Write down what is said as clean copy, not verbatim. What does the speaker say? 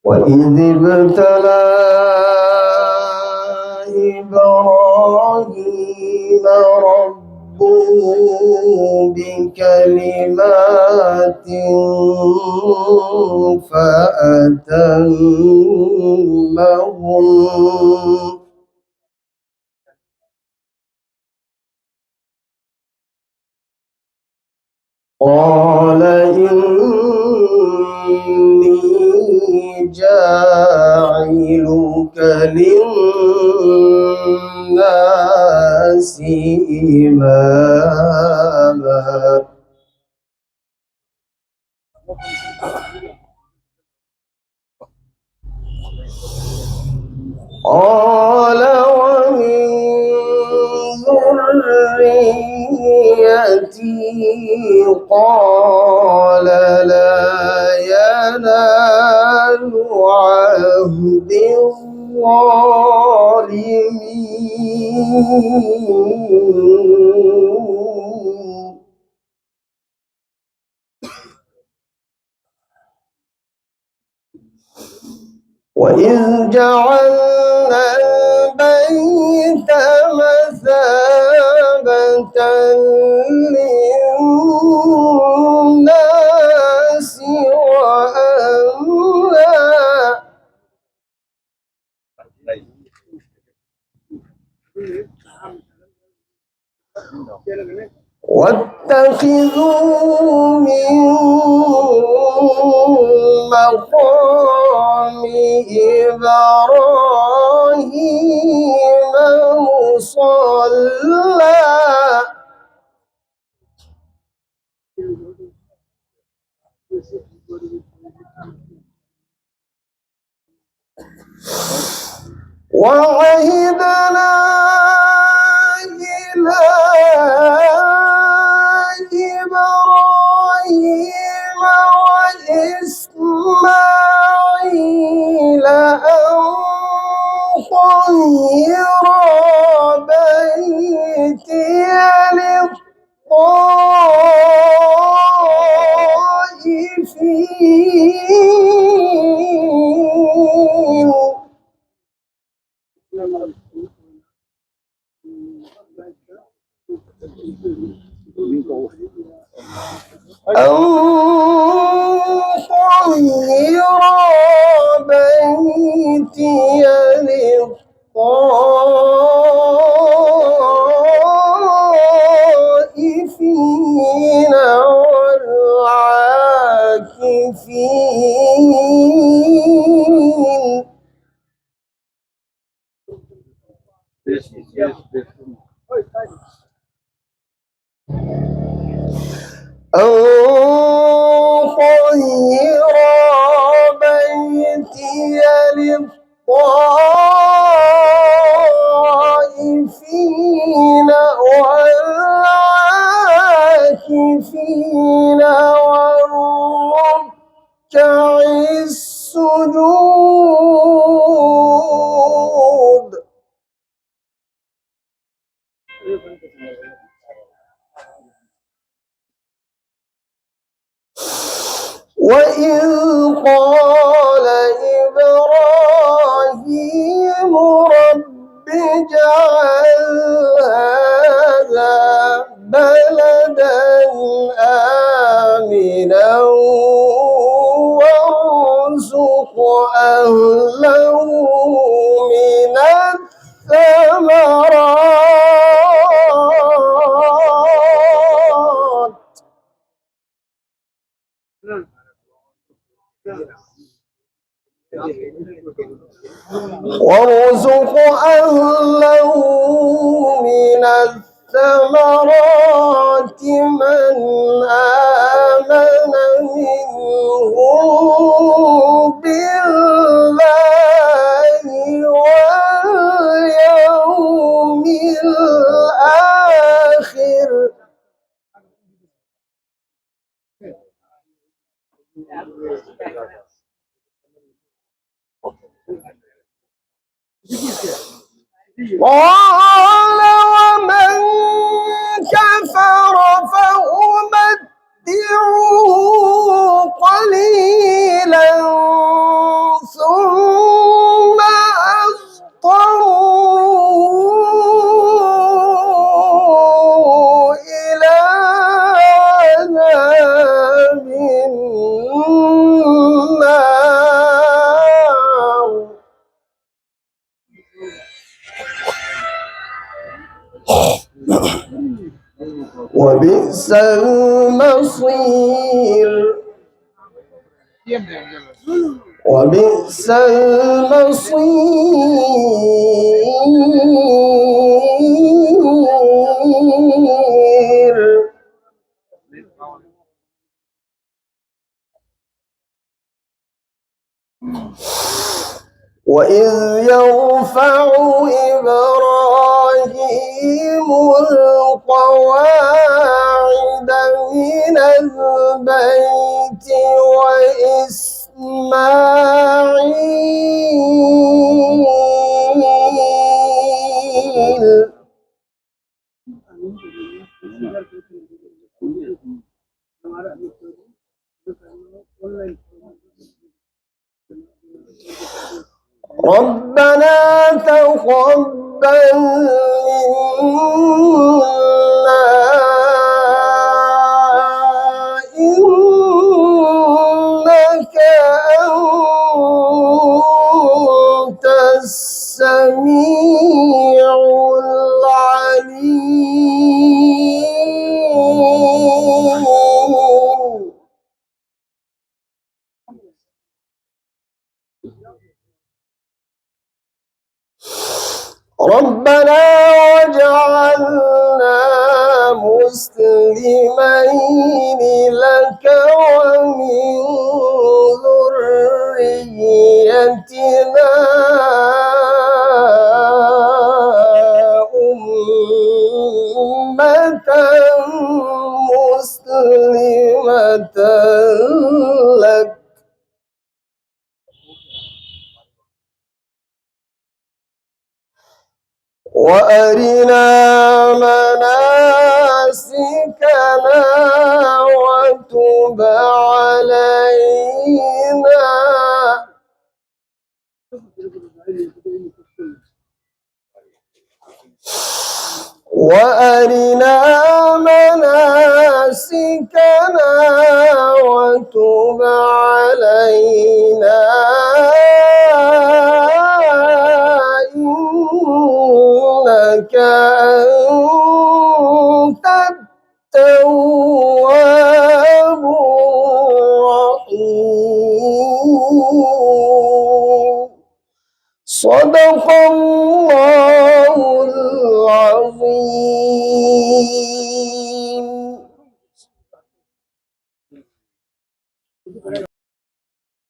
وإذ ابتلى إبراهيم ربه بكلمات فأتمهن قال إني جاعلك للناس إماما قال ومن ذريتي قال لا ينال عهد الظالمين وإذ جعلنا البيت مثابة للناس وأمنا واتخذوا من مقام إبراهيم مصلى وعهدنا إلى إبراهيم وإسماعيل أن طهرا بيتي للطائفين أن طهر بيتي للطائفين والعاكفين أن طهر بيتي للطائفين والعاكفين والركع السجود وإذ قال إبراهيم رب اجعل هذا بلدا آمنا وارزق أهله من الثمرات وارزق أهله من الثمرات من آمن منهم بالله واليوم الآخر قال ومن كفر فأمتعه قليلا وبئس المصير وبئس المصير. وإذ يرفع إبراهيم القواعد من البيت وإسماعيل ربنا تقبل منا إنك أنت السميع العليم. ربنا واجعلنا مسلمين لك ومن ذريتنا أمة مسلمة لك وأرنا مناسكنا وتب علينا وأرنا مناسكنا وتب علينا إنك أنت التواب الرحيم. صدق الله العظيم.